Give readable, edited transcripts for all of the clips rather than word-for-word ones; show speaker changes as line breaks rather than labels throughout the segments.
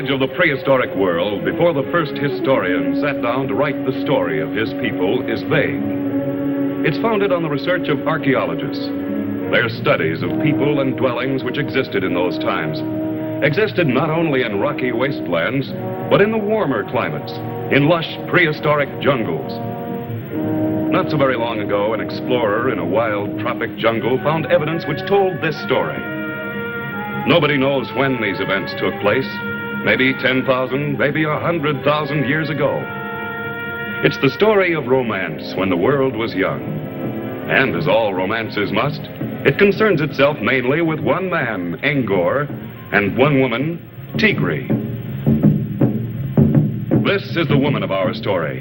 knowledge of the prehistoric world before the first historian sat down to write the story of his people is vague. It's founded on the research of archaeologists. Their studies of people and dwellings which existed in those times. Existed not only in rocky wastelands, but in the warmer climates, in lush prehistoric jungles. Not so very long ago, an explorer in a wild tropic jungle found evidence which told this story. Nobody knows when these events took place. Maybe 10,000, maybe 100,000 years ago. It's the story of romance when the world was young. And as all romances must, it concerns itself mainly with one man, Engor, and one woman, Tigri. This is the woman of our story.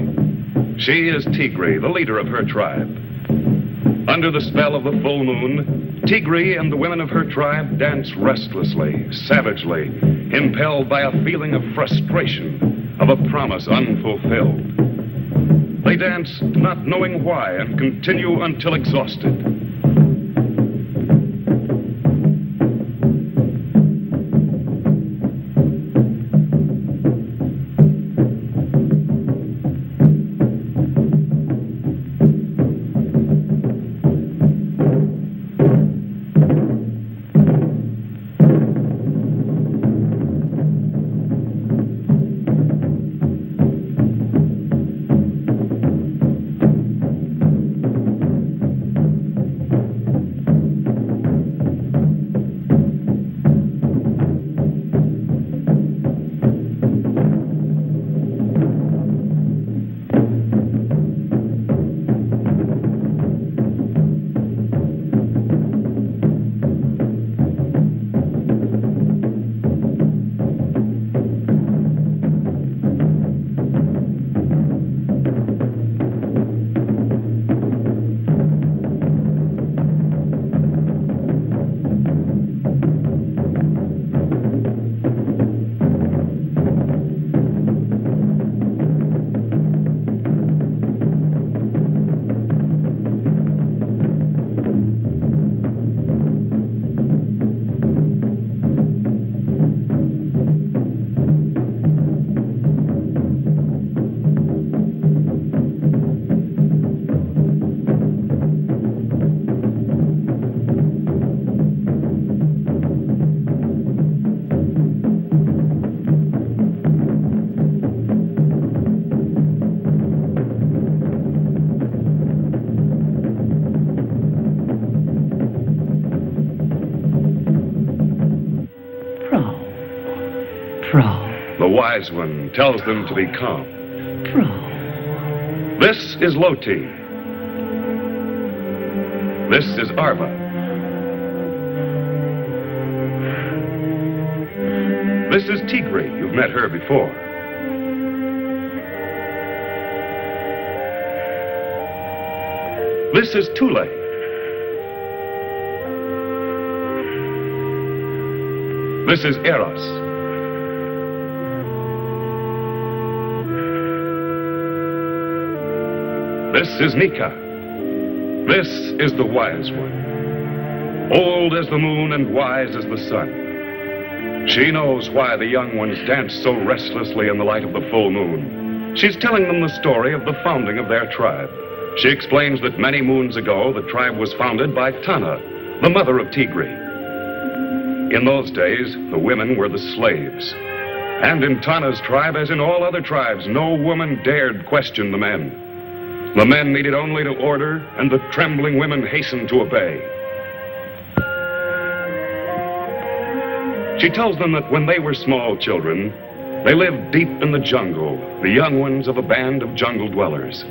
She is Tigri, the leader of her tribe. Under the spell of the full moon, Tigri and the women of her tribe dance restlessly, savagely, impelled by a feeling of frustration, of a promise unfulfilled. They dance not knowing why and continue until exhausted. The wise one tells them to be calm. This is Lotee. This is Arva. This is Tigri. You've met her before. This is Tule. This is Eros. This is Nika. This is the wise one. Old as the moon and wise as the sun. She knows why the young ones dance so restlessly in the light of the full moon. She's telling them the story of the founding of their tribe. She explains that many moons ago, the tribe was founded by Tana, the mother of Tigri. In those days, the women were the slaves. And in Tana's tribe, as in all other tribes, no woman dared question the men. The men needed only to order, and the trembling women hastened to obey. She tells them that when they were small children, they lived deep in the jungle, the young ones of a band of jungle dwellers.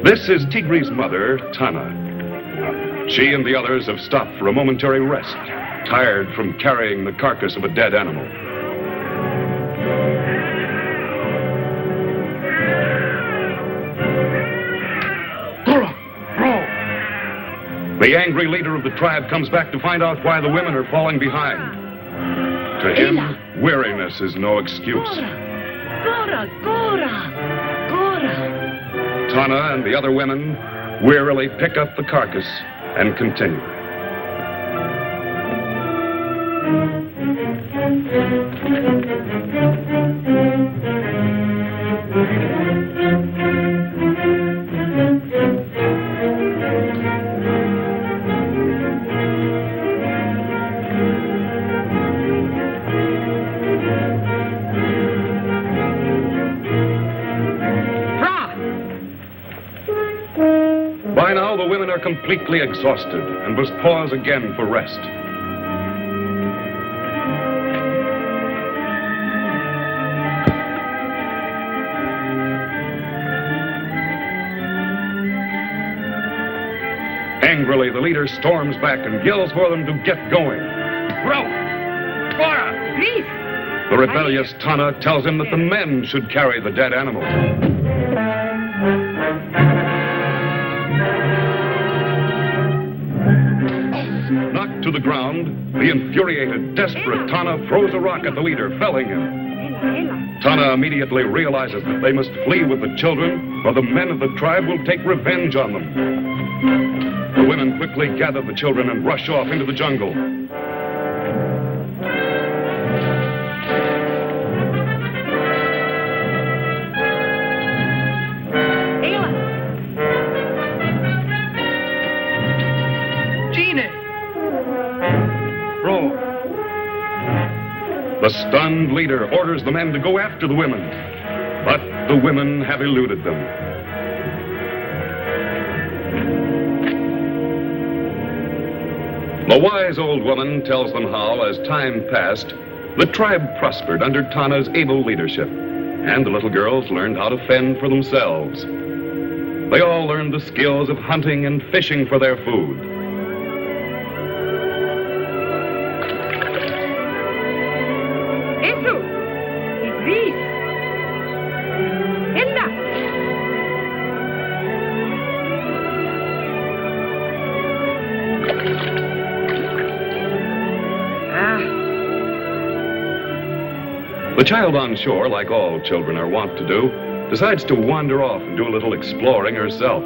This is Tigri's mother, Tana. She and the others have stopped for a momentary rest, tired from carrying the carcass of a dead animal. The angry leader of the tribe comes back to find out why the women are falling behind. To him, weariness is no excuse. Tana and the other women wearily pick up the carcass and continue. By now, the women are completely exhausted and must pause again for rest. Angrily, the leader storms back and yells for them to get going. The rebellious Tana tells him that the men should carry the dead animal. Knocked to the ground, the infuriated, desperate Tana throws a rock at the leader, felling him. Tana immediately realizes that they must flee with the children, or the men of the tribe will take revenge on them. The women quickly gather the children and rush off into the jungle. The stunned leader orders the men to go after the women, but the women have eluded them. The wise old woman tells them how, as time passed, the tribe prospered under Tana's able leadership, and the little girls learned how to fend for themselves. They all learned the skills of hunting and fishing for their food. The child on shore, like all children are wont to do, decides to wander off and do a little exploring herself.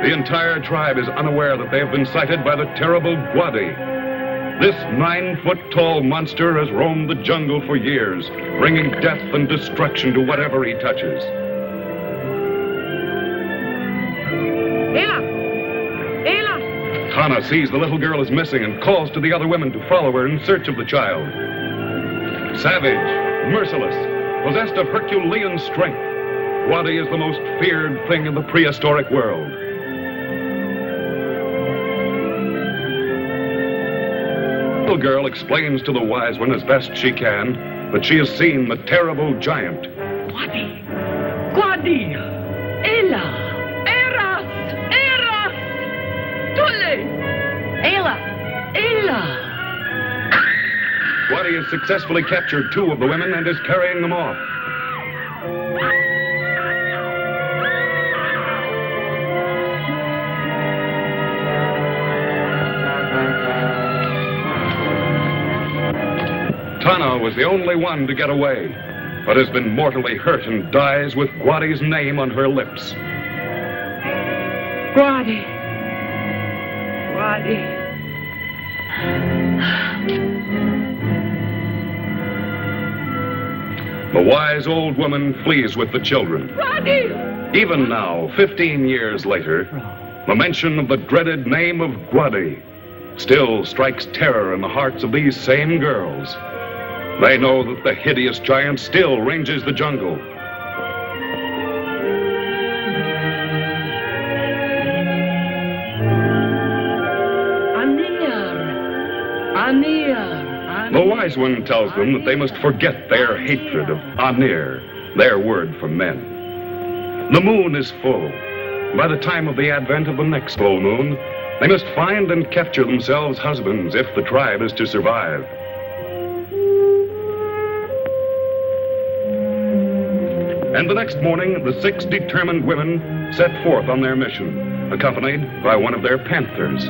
The entire tribe is unaware that they have been sighted by the terrible Gwadi. This 9-foot-tall monster has roamed the jungle for years, bringing death and destruction to whatever he touches. Tana sees the little girl is missing and calls to the other women to follow her in search of the child. Savage, merciless, possessed of Herculean strength, Gwadi is the most feared thing in the prehistoric world. The little girl explains to the wise one as best she can that she has seen the terrible giant.
Gwadi! Gwadi! Ela!
Gwadi has successfully captured 2 of the women and is carrying them off. Tana was the only one to get away, but has been mortally hurt and dies with Gwadi's name on her lips.
Gwadi! Gwadi!
The wise old woman flees with the children.
Gwadi!
Even now, 15 years later, the mention of the dreaded name of Gwadi still strikes terror in the hearts of these same girls. They know that the hideous giant still ranges the jungle. The wise one tells them that they must forget their hatred of Anir, their word for men. The moon is full. By the time of the advent of the next full moon, they must find and capture themselves husbands if the tribe is to survive. And the next morning, the 6 determined women set forth on their mission, accompanied by one of their panthers.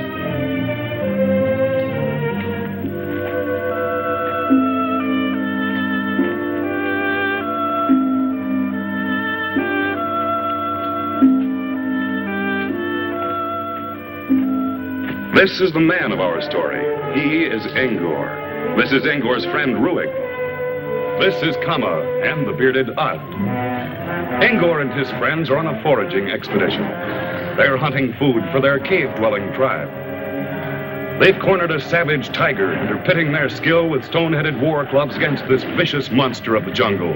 This is the man of our story. He is Engor. This is Engor's friend Ruig. This is Kama and the bearded Ad. Engor and his friends are on a foraging expedition. They're hunting food for their cave-dwelling tribe. They've cornered a savage tiger and are pitting their skill with stone-headed war clubs against this vicious monster of the jungle.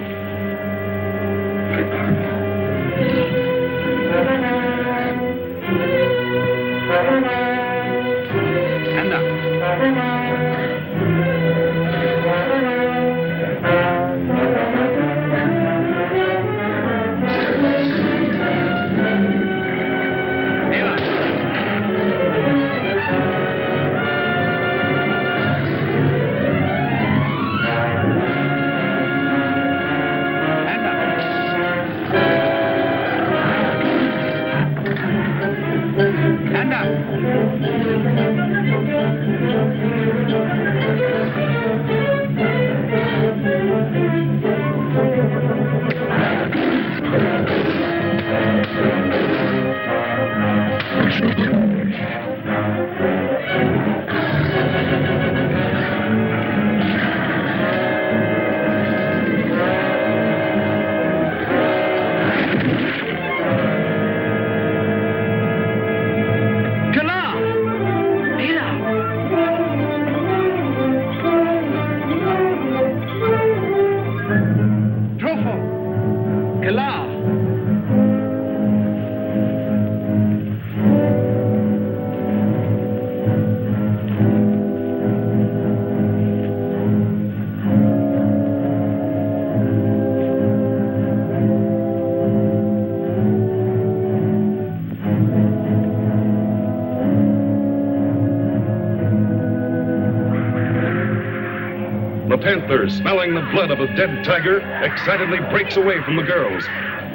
The panther, smelling the blood of a dead tiger, excitedly breaks away from the girls.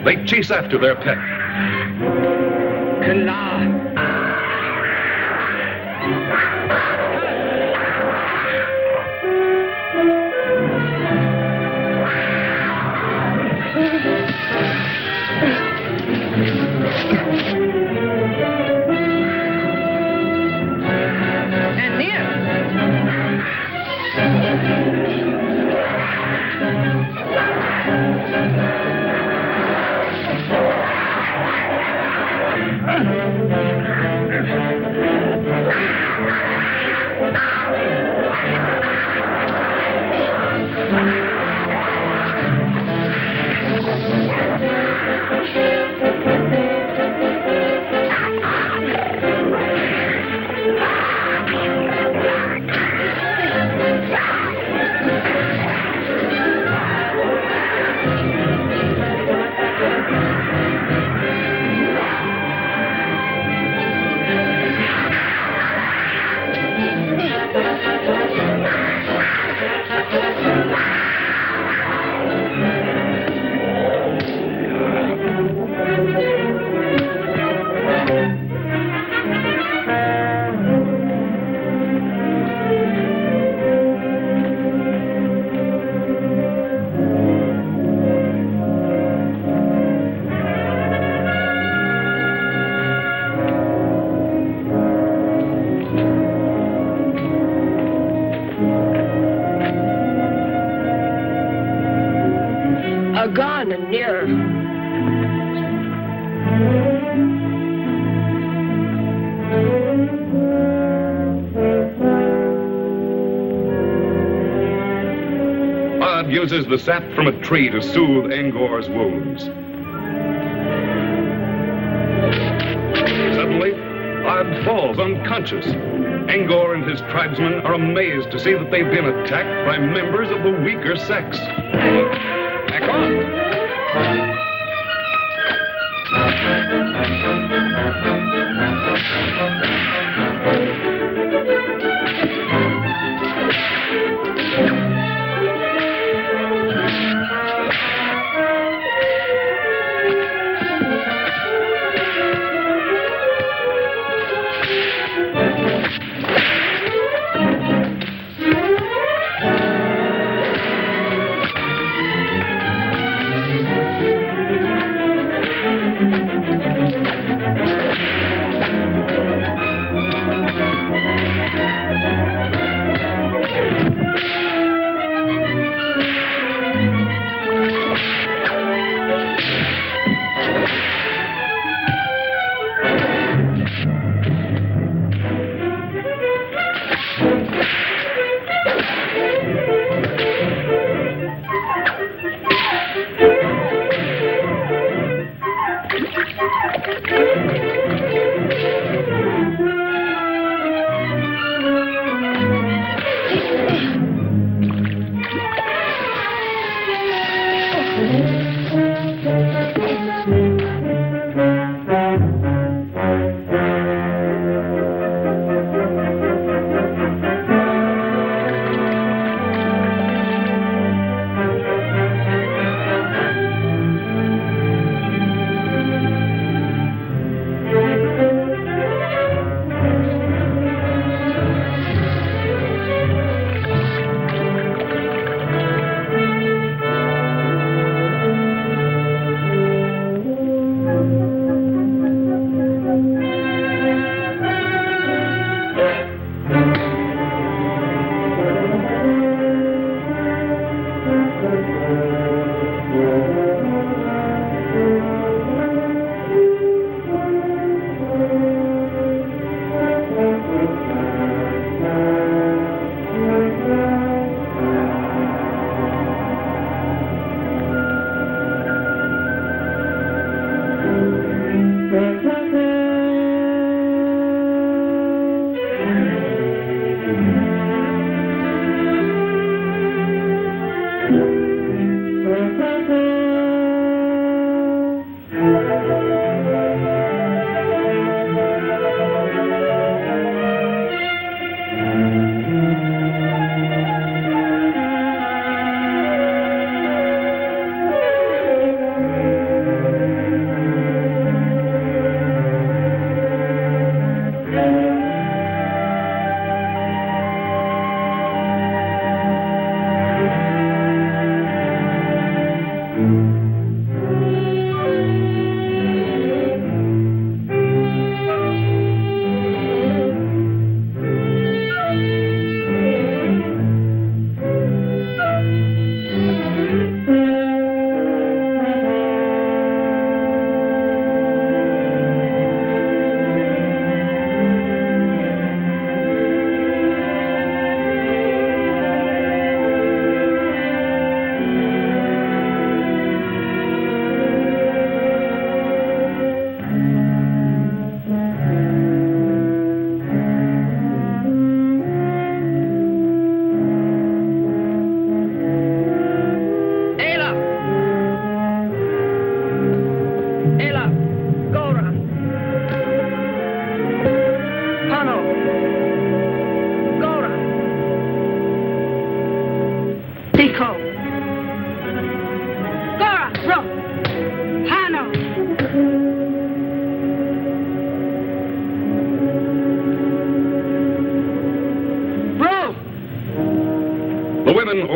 They chase after their pet. Ad uses the sap from a tree to soothe Engor's wounds. Suddenly, Ad falls unconscious. Engor and his tribesmen are amazed to see that they've been attacked by members of the weaker sex. Back on!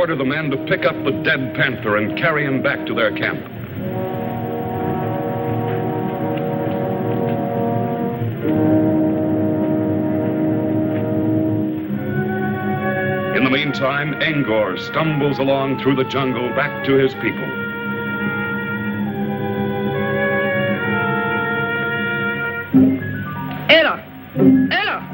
Order the men to pick up the dead panther and carry him back to their camp. In the meantime, Engor stumbles along through the jungle back to his people.
Ella! Ella!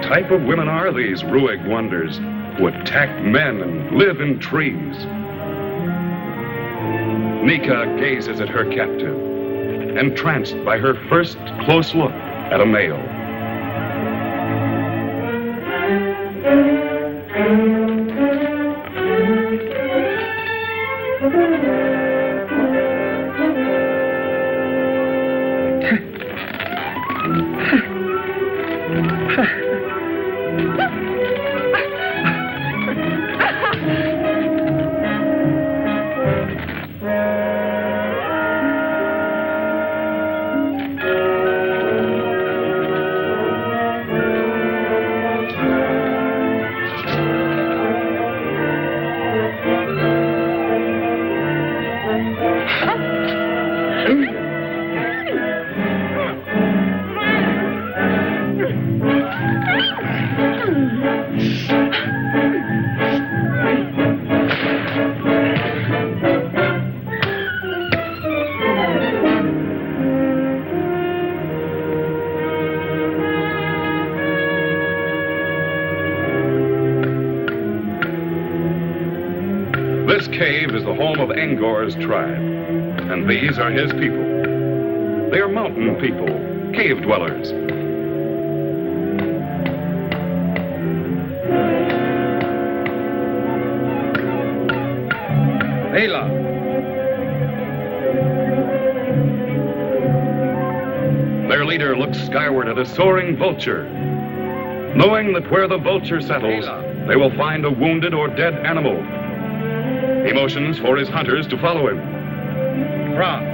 type of women are these Ruig wonders who attack men and live in trees? Nika gazes at her captive, entranced by her first close look at a male. This cave is the home of Engor's tribe, and these are his people. They are mountain people, cave dwellers.
Ayla.
Their leader looks skyward at a soaring vulture, knowing that where the vulture settles, they will find a wounded or dead animal. He motions for his hunters to follow him.
Fra.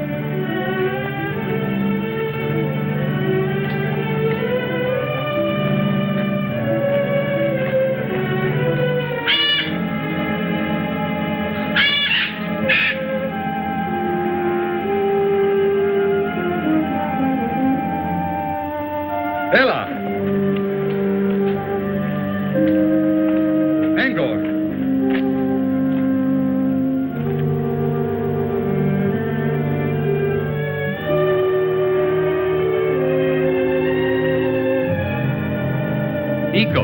Ella. Engor. Eco.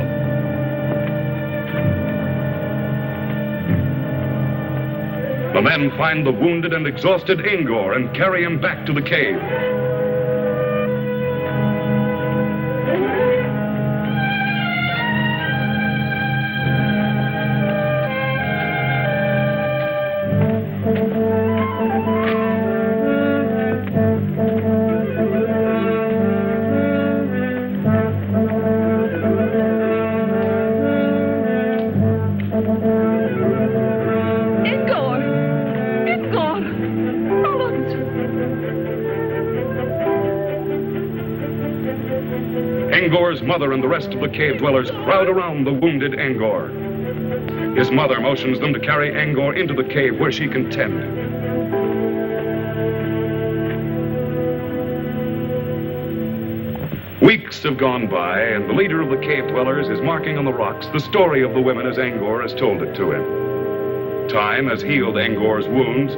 The men find the wounded and exhausted Engor and carry him back to the cave. Engor's mother and the rest of the cave dwellers crowd around the wounded Engor. His mother motions them to carry Engor into the cave where she can tend. Weeks have gone by, and the leader of the cave dwellers is marking on the rocks the story of the women as Engor has told it to him. Time has healed Engor's wounds,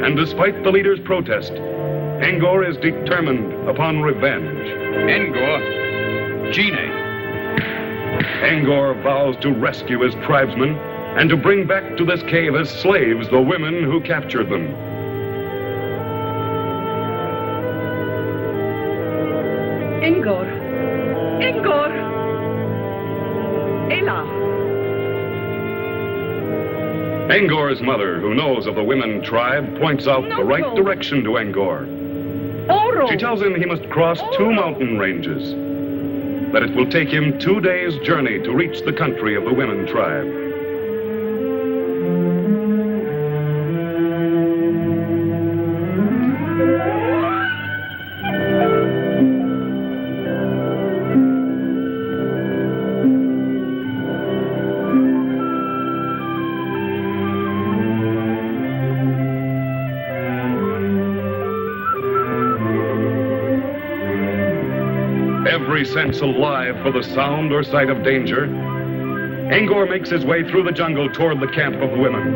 and despite the leader's protest, Engor is determined upon revenge.
Engor. Gine.
Engor vows to rescue his tribesmen and to bring back to this cave as slaves the women who captured them.
Engor. Engor. Ela.
Engor's mother, who knows of the women tribe, points out the right direction to Engor.
Oro.
She tells him he must cross 2 mountain ranges, that it will take him 2 days' journey to reach the country of the women tribe. Every sense alive for the sound or sight of danger, Engor makes his way through the jungle toward the camp of the women.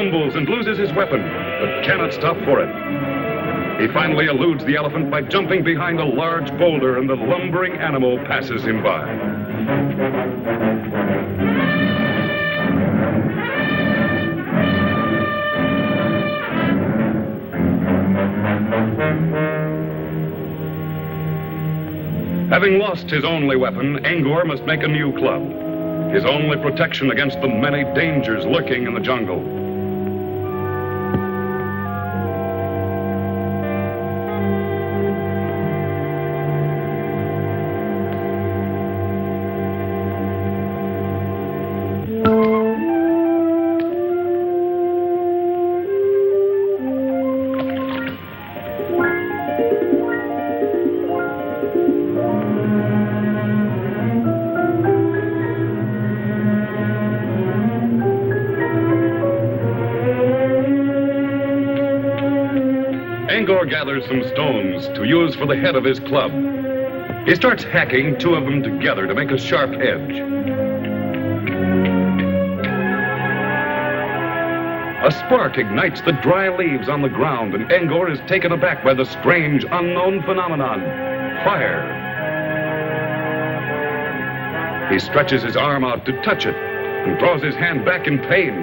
stumbles and loses his weapon, but cannot stop for it. He finally eludes the elephant by jumping behind a large boulder, and the lumbering animal passes him by. Having lost his only weapon, Engor must make a new club, his only protection against the many dangers lurking in the jungle. Engor gathers some stones to use for the head of his club. He starts hacking two of them together to make a sharp edge. A spark ignites the dry leaves on the ground, and Engor is taken aback by the strange, unknown phenomenon, fire. He stretches his arm out to touch it and draws his hand back in pain.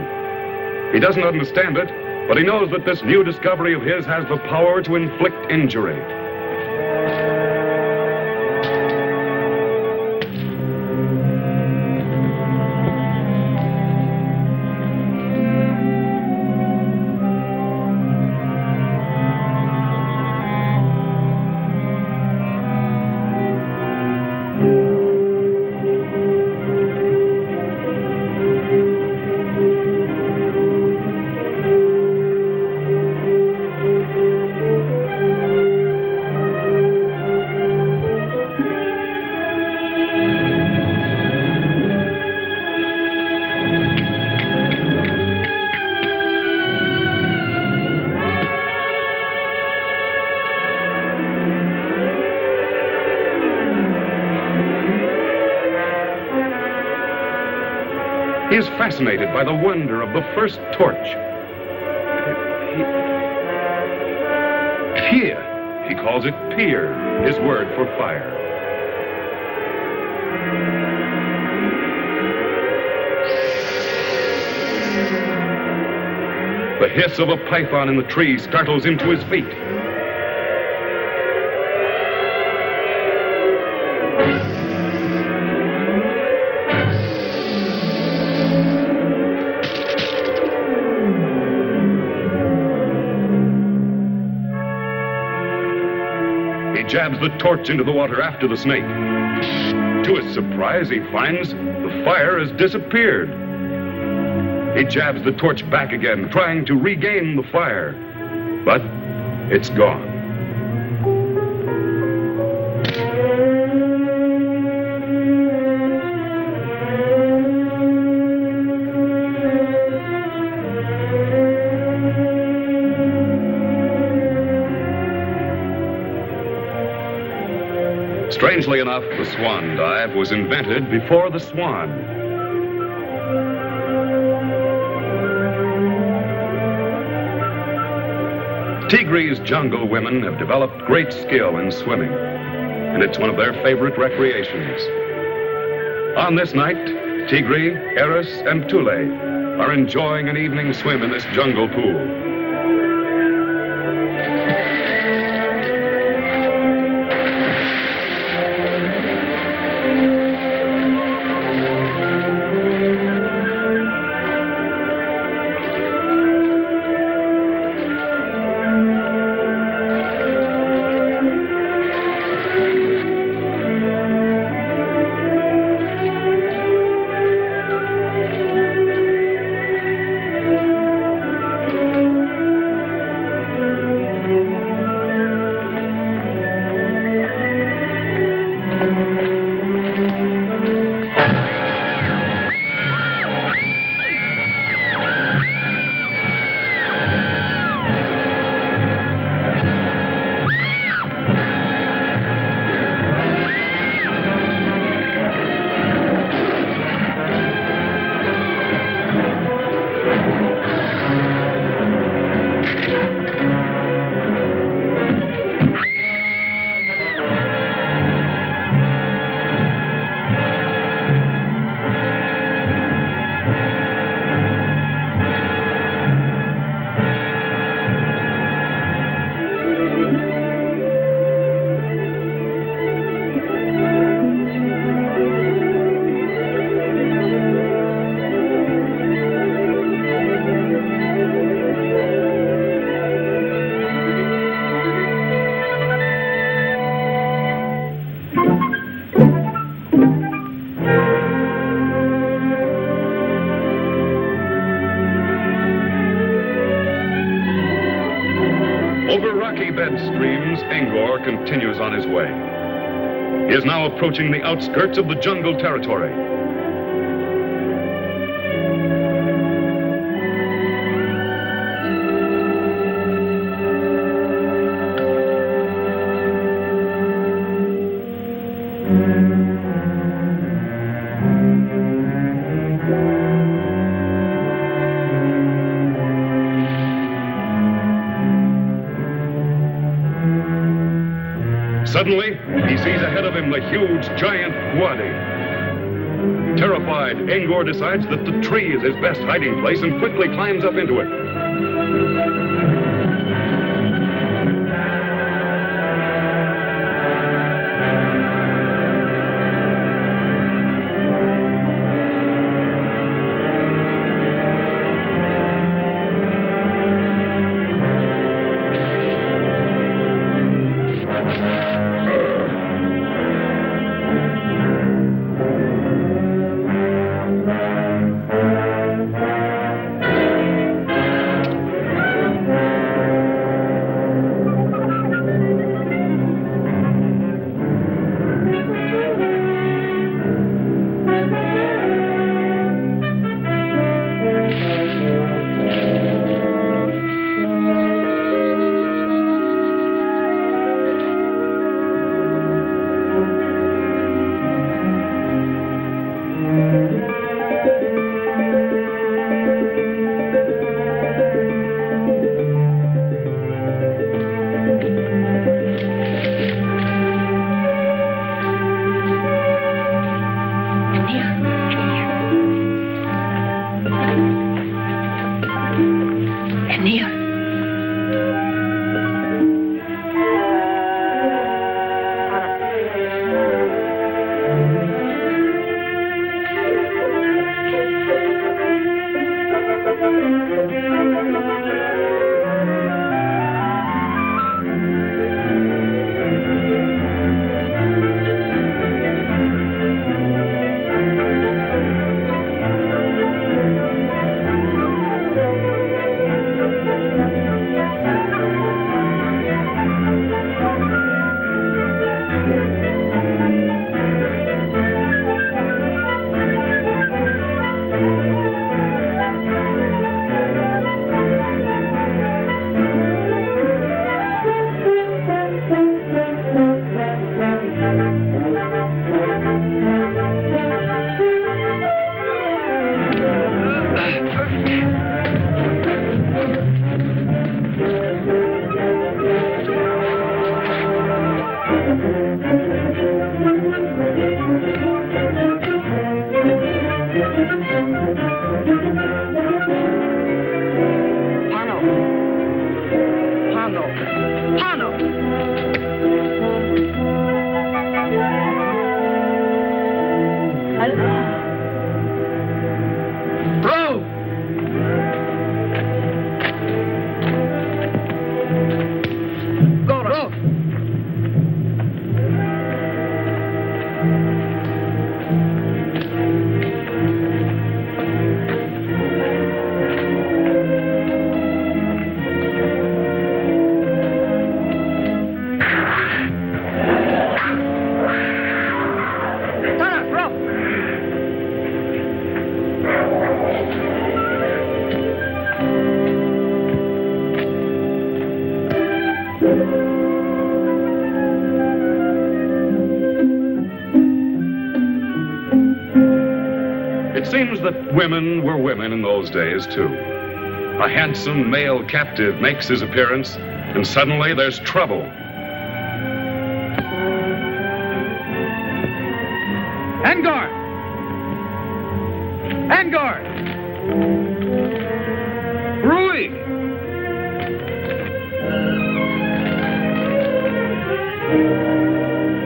He doesn't understand it, but he knows that this new discovery of his has the power to inflict injury. He is fascinated by the wonder of the first torch. Pier. He calls it pier, his word for fire. The hiss of a python in the tree startles him to his feet. He jabs the torch into the water after the snake. To his surprise, he finds the fire has disappeared. He jabs the torch back again, trying to regain the fire, but it's gone. Strangely enough, the swan dive was invented before the swan. Tigri's jungle women have developed great skill in swimming, and it's one of their favorite recreations. On this night, Tigri, Eris, and Tule are enjoying an evening swim in this jungle pool. Over rocky bed streams, Engor continues on his way. He is now approaching the outskirts of the jungle territory. Suddenly, he sees ahead of him the huge, giant wadi. Terrified, Engor decides that the tree is his best hiding place and quickly climbs up into it. It seems that women were women in those days, too. A handsome male captive makes his appearance, and suddenly there's trouble.
Engor! Engor! Rui!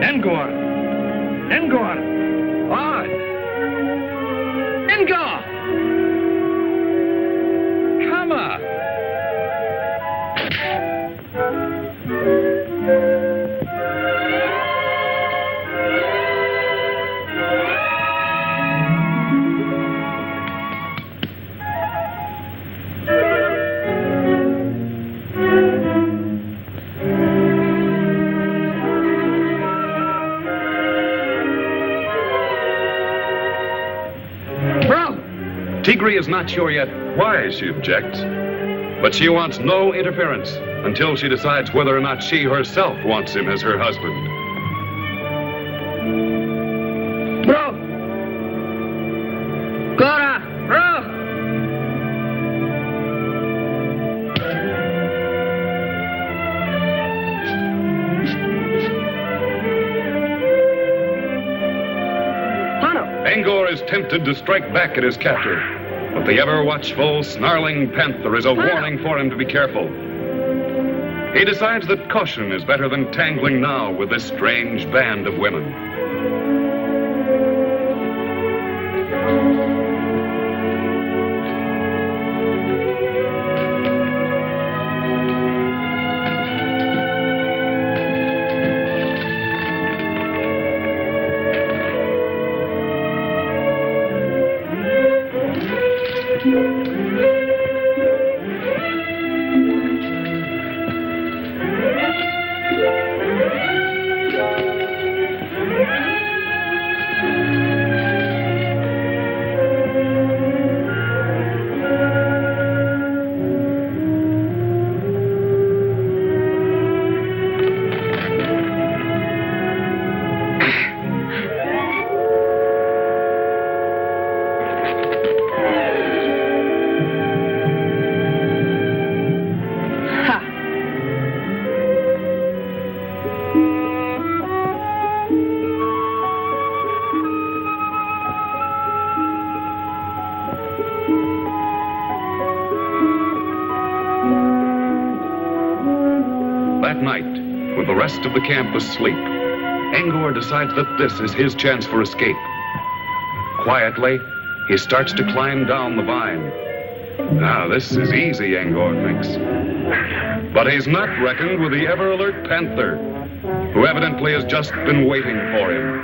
Engor! Engor! On! Engor! Come on!
Tigri is not sure yet why she objects, but she wants no interference until she decides whether or not she herself wants him as her husband.
Bro! Cora! Bro!
Engor is tempted to strike back at his captor, but the ever-watchful, snarling panther is a warning for him to be careful. He decides that caution is better than tangling now with this strange band of women. That night, with the rest of the camp asleep, Engor decides that this is his chance for escape. Quietly, he starts to climb down the vine. Now, this is easy, Engor thinks. But he's not reckoned with the ever-alert panther, who evidently has just been waiting for him.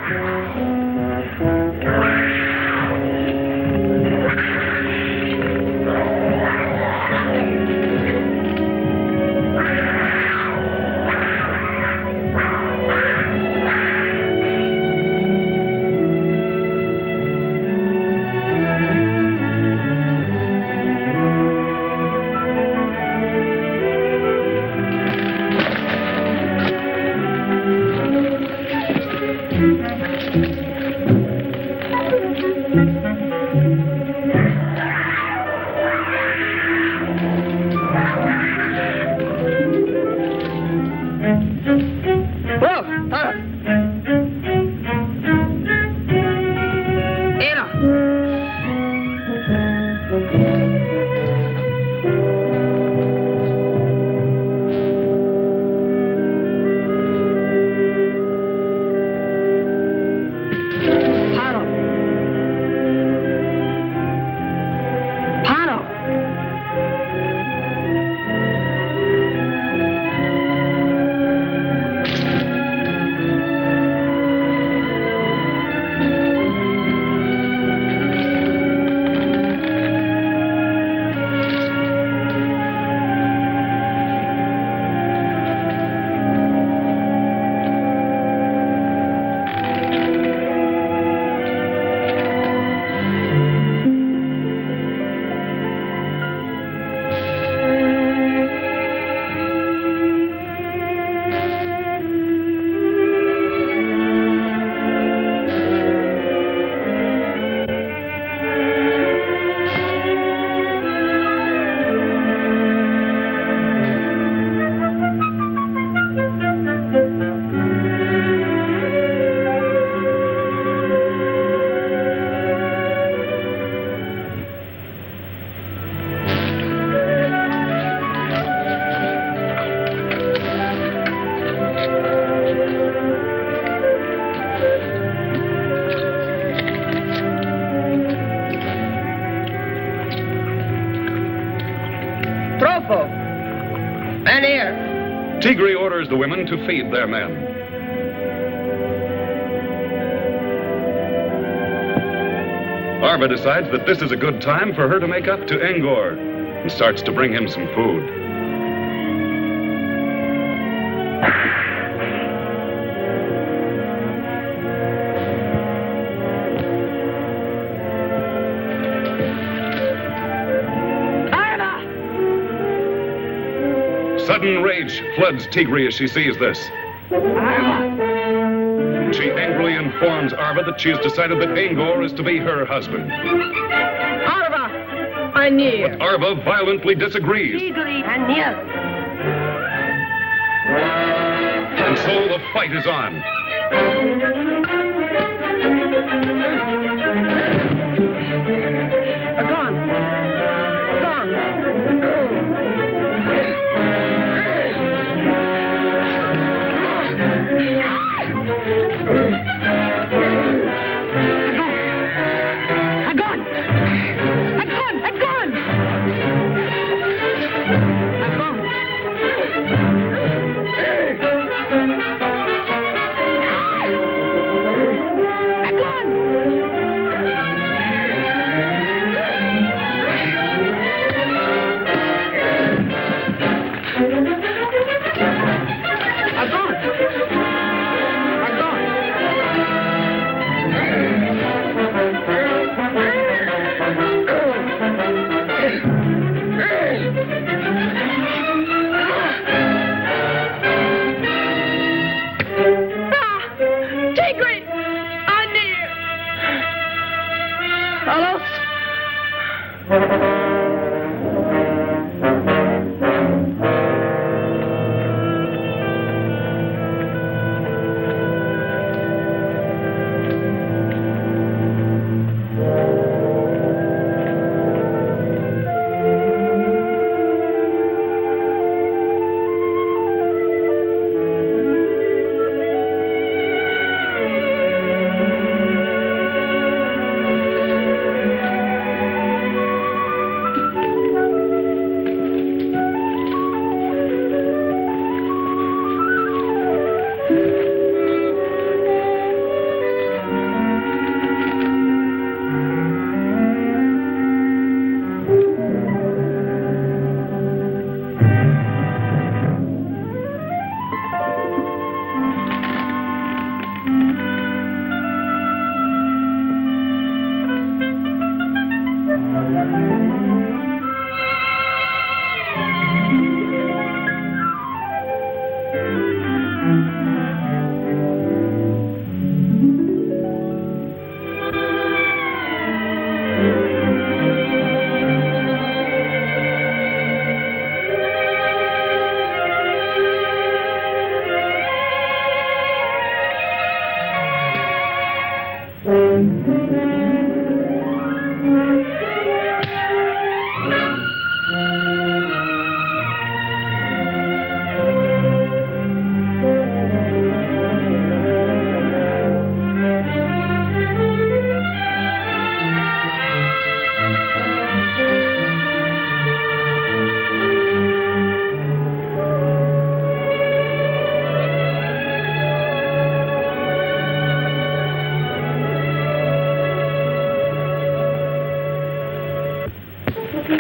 Tigri orders the women to feed their men. Arva decides that this is a good time for her to make up to Engor and starts to bring him some food. Sudden rage floods Tigri as she sees this. She angrily informs Arva that she has decided that Engor is to be her husband.
Arva, Anir.
But Arva violently disagrees.
Tigri, Anir.
And so the fight is on.
Gone.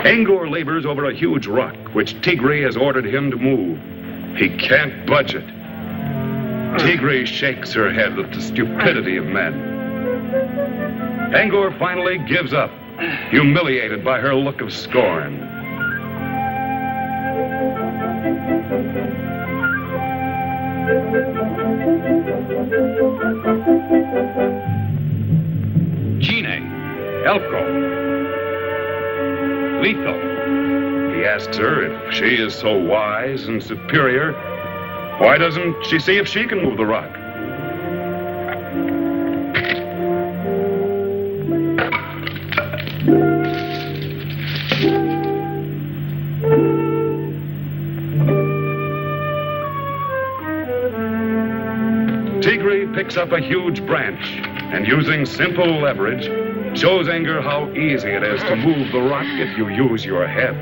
Engor labors over a huge rock, which Tigri has ordered him to move. He can't budge it. Tigri shakes her head at the stupidity of men. Engor finally gives up, humiliated by her look of scorn.
Gine, Elko, Lethal.
He asks her if she is so wise and superior, why doesn't she see if she can move the rock? Tigri picks up a huge branch and, using simple leverage, shows Engor how easy it is to move the rock if you use your head.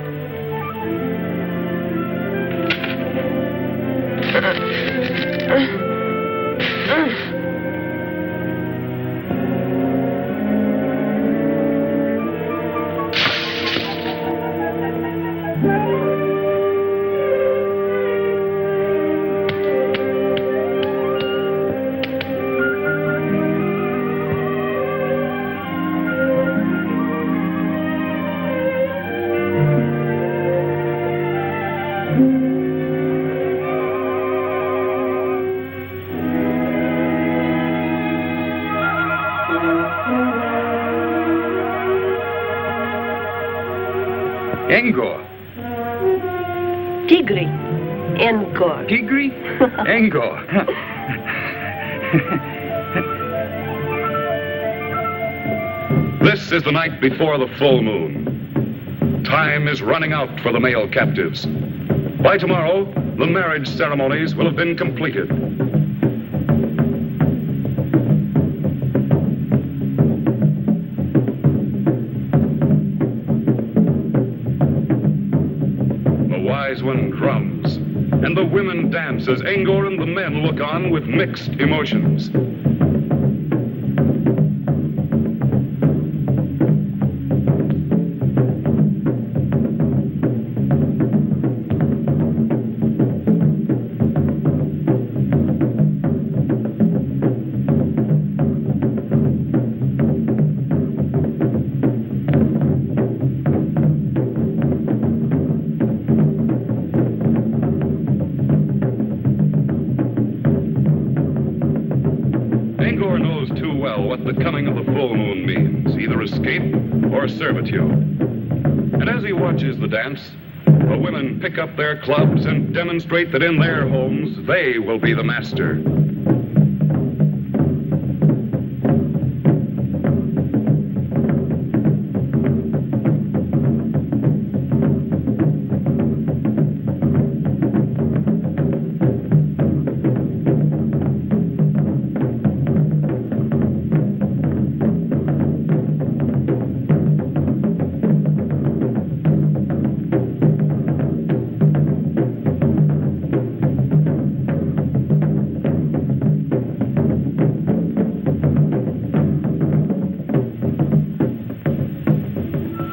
Engor.
Tigri. Engor.
Tigri? Engor.
This is the night before the full moon. Time is running out for the male captives. By tomorrow, the marriage ceremonies will have been completed. The wise one drums, and the women dance as Engor and the men look on with mixed emotions. The coming of the full moon means either escape or servitude. And as he watches the dance, the women pick up their clubs and demonstrate that in their homes they will be the master.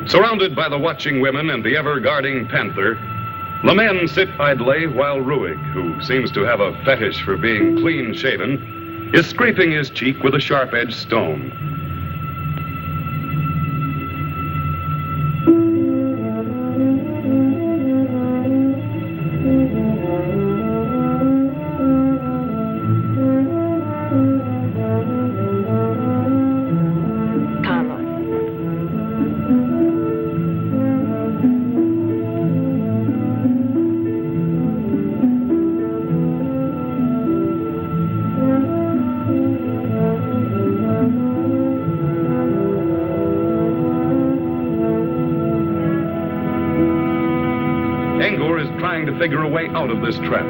Surrounded by the watching women and the ever-guarding panther, the men sit idly while Ruig, who seems to have a fetish for being clean-shaven, is scraping his cheek with a sharp-edged stone. Engor is trying to figure a way out of this trap.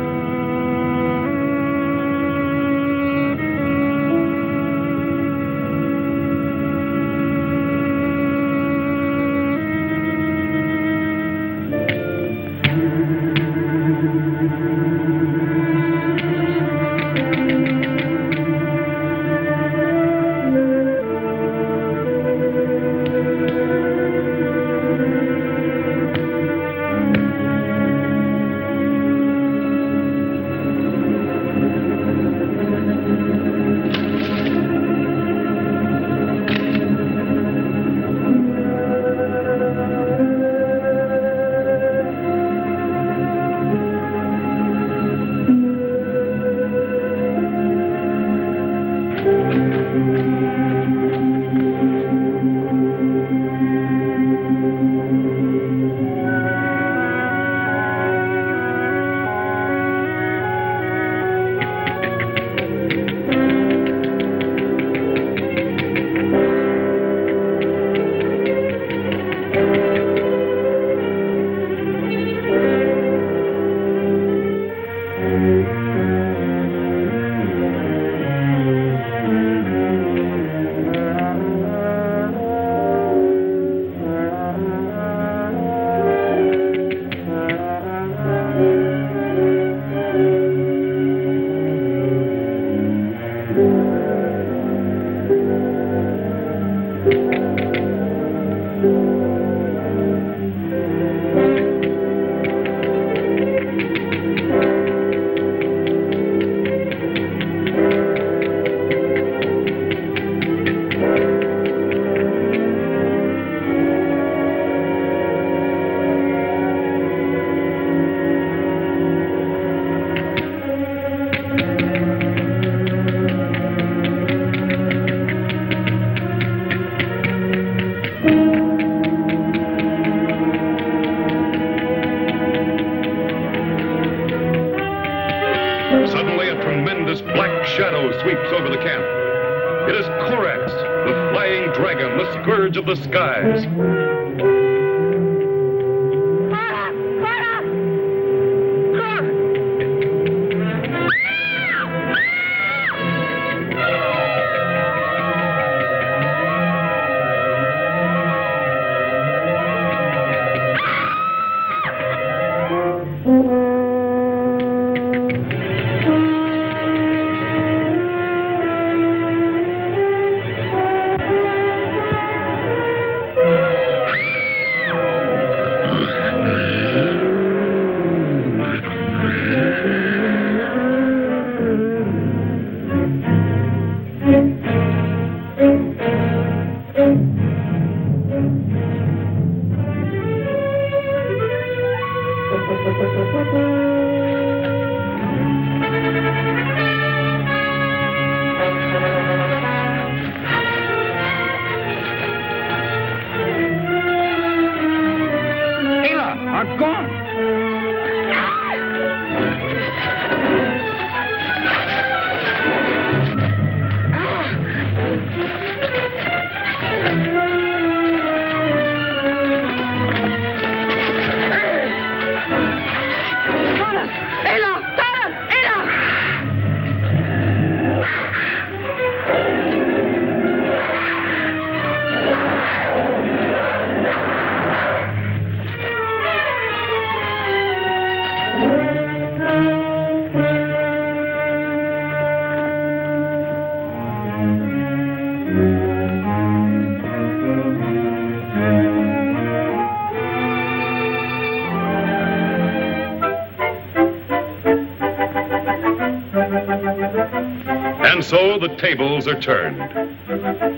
enormous black shadow sweeps over the camp. It is Korax, the flying dragon, the scourge of the skies. And so the tables are turned.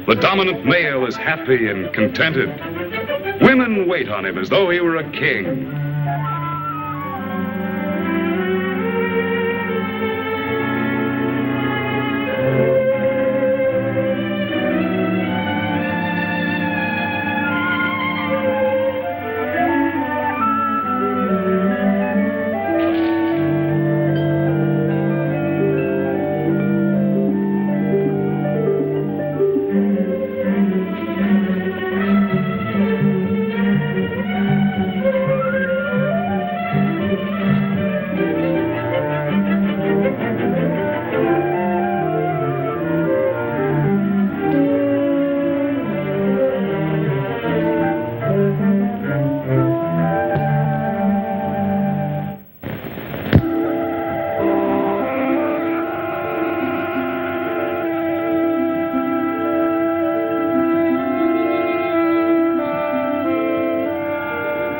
The dominant male is happy and contented. Women wait on him as though he were a king.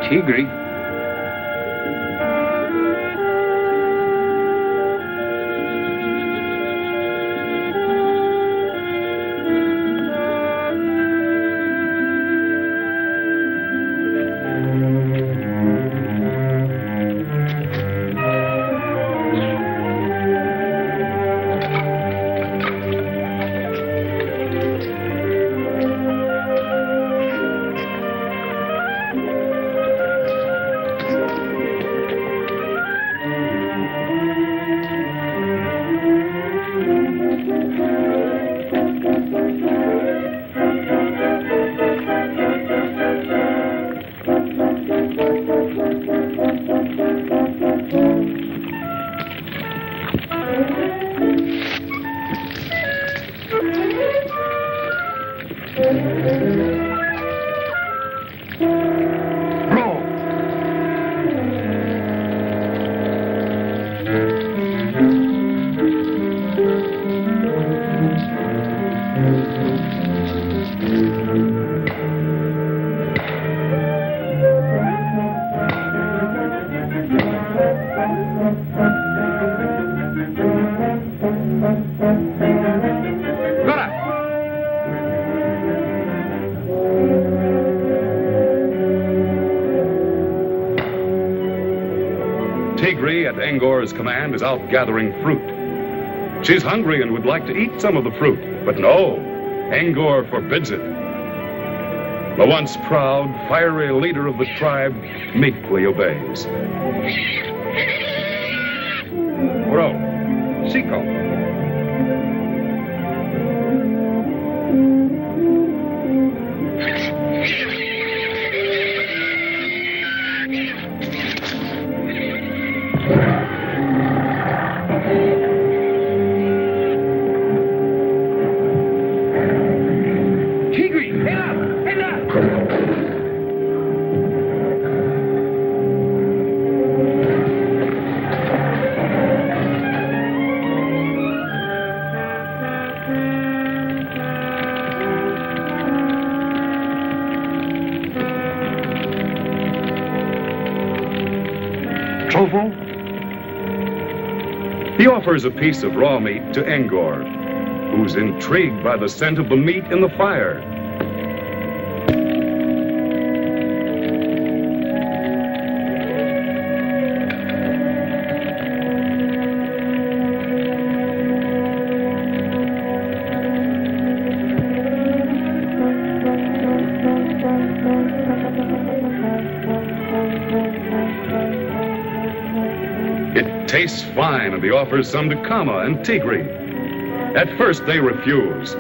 Tigri.
Tigri, at Engor's command, is out gathering fruit. She's hungry and would like to eat some of the fruit, but no, Engor forbids it. The once proud, fiery leader of the tribe meekly obeys.
Bro, Seco. Tigri, Tana!
Trovo? He offers a piece of raw meat to Engor, who's intrigued by the scent of the meat in the fire. It tastes fine, and he offers some to Kama and Tigri. At first, they refuse.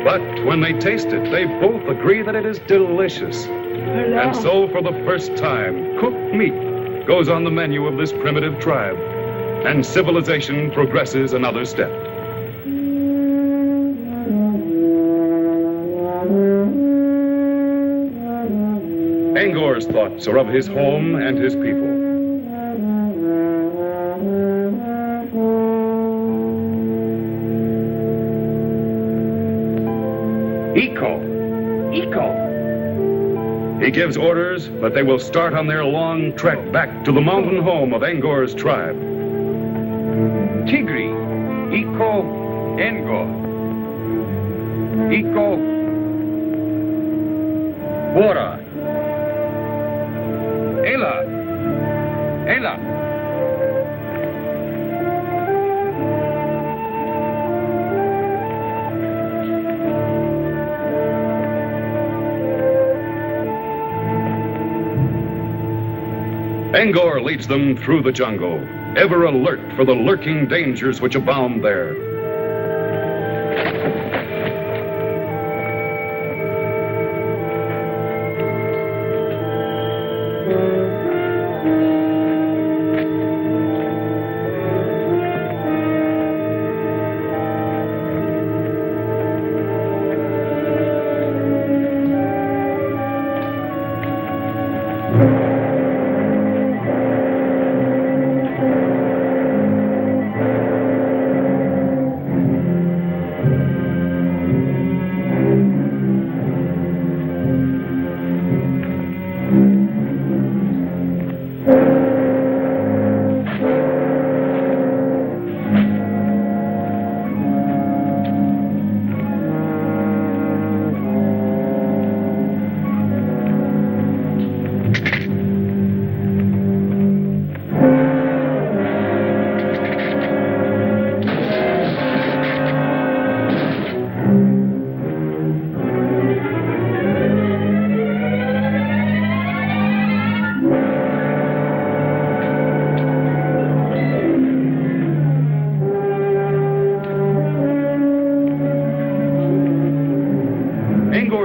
But when they taste it, they both agree that it is delicious. And so, for the first time, cooked meat goes on the menu of this primitive tribe, and civilization progresses another step. Engor's thoughts are of his home and his people. He gives orders that they will start on their long trek back to the mountain home of Engor's tribe.
Tigri, Iko, Engor. Iko, Bora. Ela.
Engor leads them through the jungle, ever alert for the lurking dangers which abound there.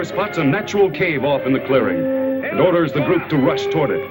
Spots a natural cave off in the clearing and orders the group to rush toward it.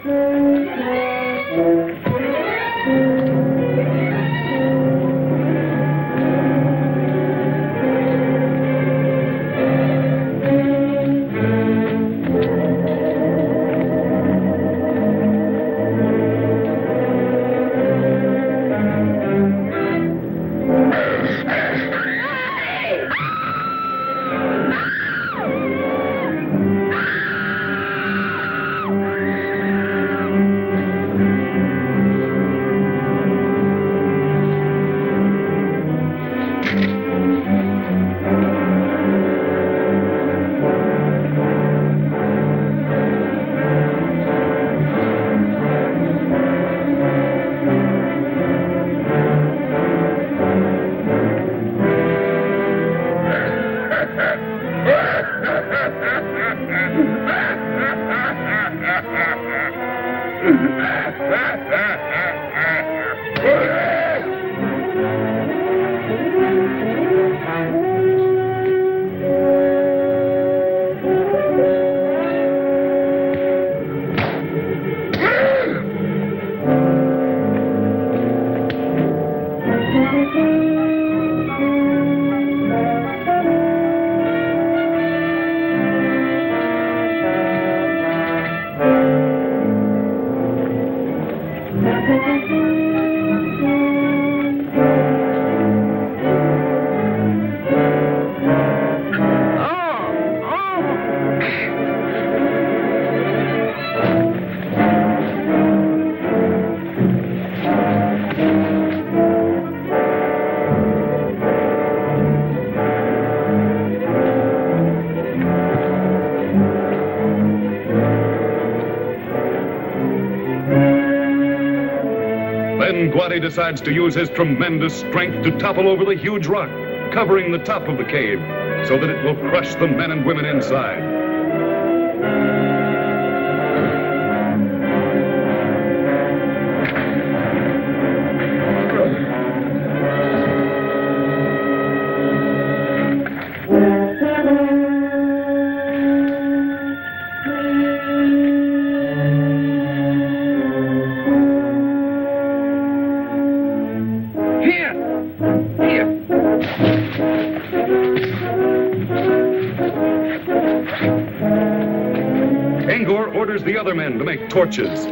Guadi decides to use his tremendous strength to topple over the huge rock, covering the top of the cave, so that it will crush the men and women inside. Engor orders the other men to make torches.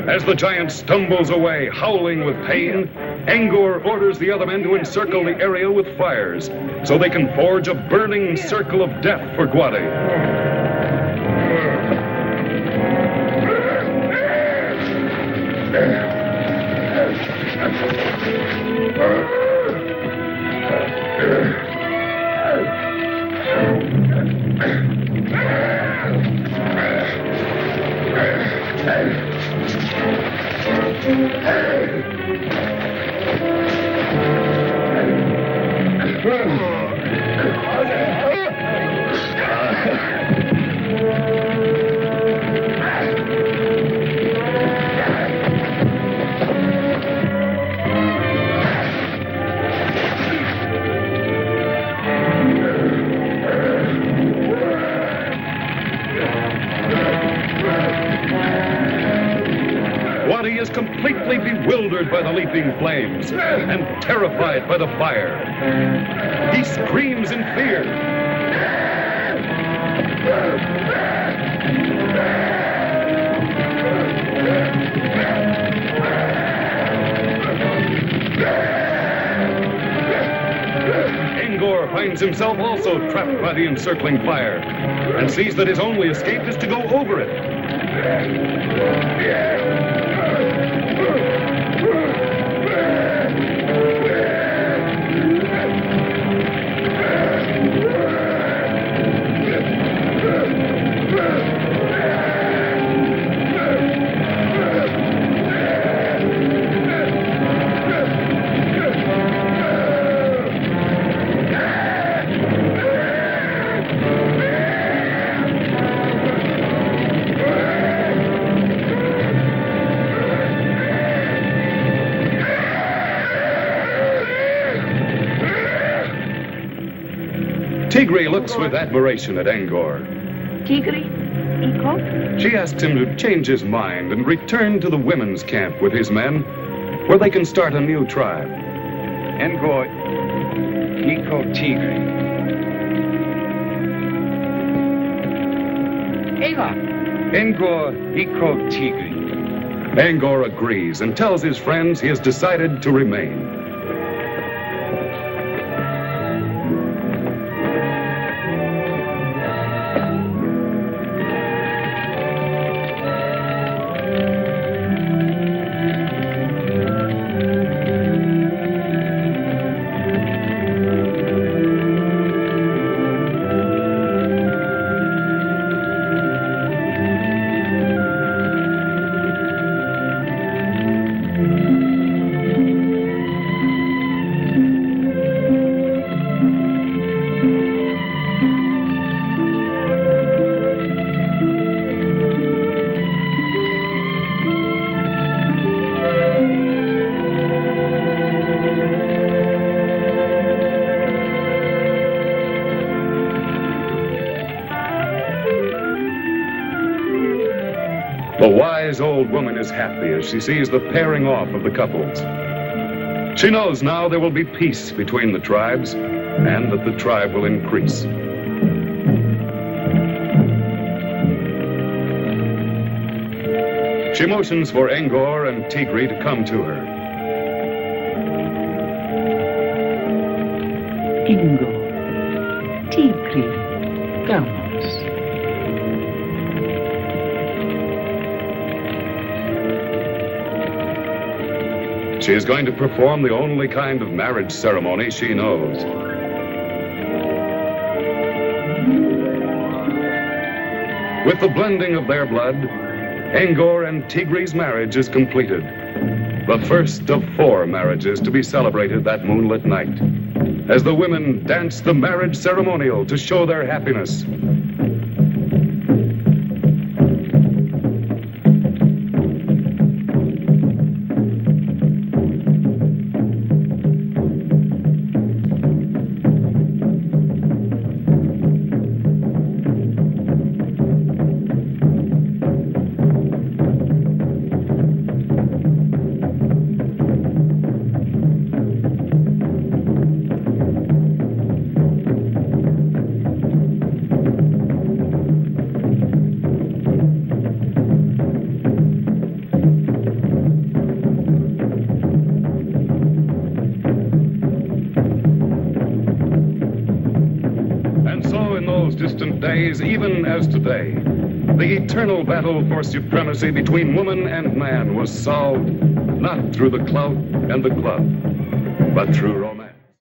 As the giant stumbles away, howling with pain, Engor orders the other men to encircle the area with fires, so they can forge a burning circle of death for Guadi. Guadi is completely bewildered by the leaping flames and terrified by the fire. He screams in fear. Engor finds himself also trapped by the encircling fire and sees that his only escape is to go over it. Tigri looks with admiration at Engor.
Tigri? Iko?
She asks him to change his mind and return to the women's camp with his men, where they can start a new tribe.
Engor, Iko, Tigri. Engor, Iko, Tigri.
Engor agrees and tells his friends he has decided to remain. wise old woman is happy as she sees the pairing off of the couples. She knows now there will be peace between the tribes and that the tribe will increase. She motions for Engor and Tigri to come to her.
Engor, Tigri, vamos.
She is going to perform the only kind of marriage ceremony she knows. With the blending of their blood, Engor and Tigri's marriage is completed. The first of 4 marriages to be celebrated that moonlit night, as the women dance the marriage ceremonial to show their happiness. Distant days, even as today, the eternal battle for supremacy between woman and man was solved not through the clout and the club, but through romance.